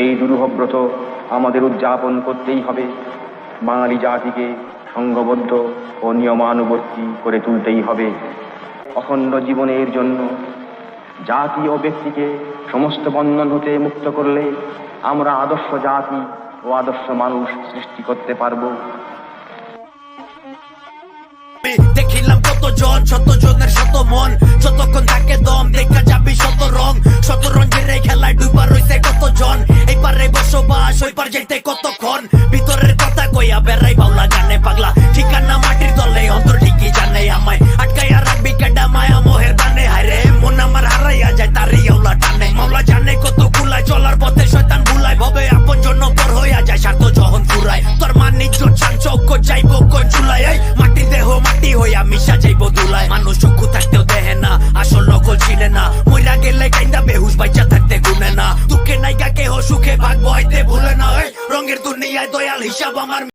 এই দুরূহব্রত আমাদের উদযাপন করতেই হবে। বাঙালি জাতিকে সংঘবদ্ধ ও নিয়মানুবর্তী করে তুলতেই হবে। অখণ্ড জীবনের জন্য জাতি ও ব্যক্তিকে সমস্ত বন্ধন হতে মুক্ত করলে আমরা আদর্শ জাতি ও আদর্শ মানুষ সৃষ্টি করতে পারব। দেখিলাম শত জনের শত মন, যতক্ষণ থাকে দম দেখা যাবি শত রং। শতরঞ্জের এই খেলায় ডুবা রইছে কতজন, এই পারে বসবাস ওই পার যেতে কতক্ষণ। ভিতরের কথা কইয়া বেড়াই বাউলা জানে পাগলা, ঠিকানা মাটির দলে অন্তর ঠিকই জানে আমায়। আটকাইয়া রাখবি কেডা মায়া মোহের দানে, হায়রে মন আমার হারাইয়া যায় তারই আওলা টানে। মাওলা জানে কত কুলায় চলার পথে শয়তান ভুলায়, ভবে আপন জন্য পর হইয়া যায় স্বার্থ যখন ফুরায়। তোর মান ইজ্জত শান চৌক যাইব কোন চুলায়, মাটি দেহ মাটি হইয়া মিশা যাইব দুলায়। মানুষ সুখ থাকতেও দেহে না, আসল নকল চিনে না, মইরা গেলে কাইন্দা বেহুশ বাইচা থাকতে গুনে না। দুঃখে নাইগা কেহ সুখে ভাগ বইতে ভুলে না, রঙের দুনিয়ায় দয়াল হিসাব আমার।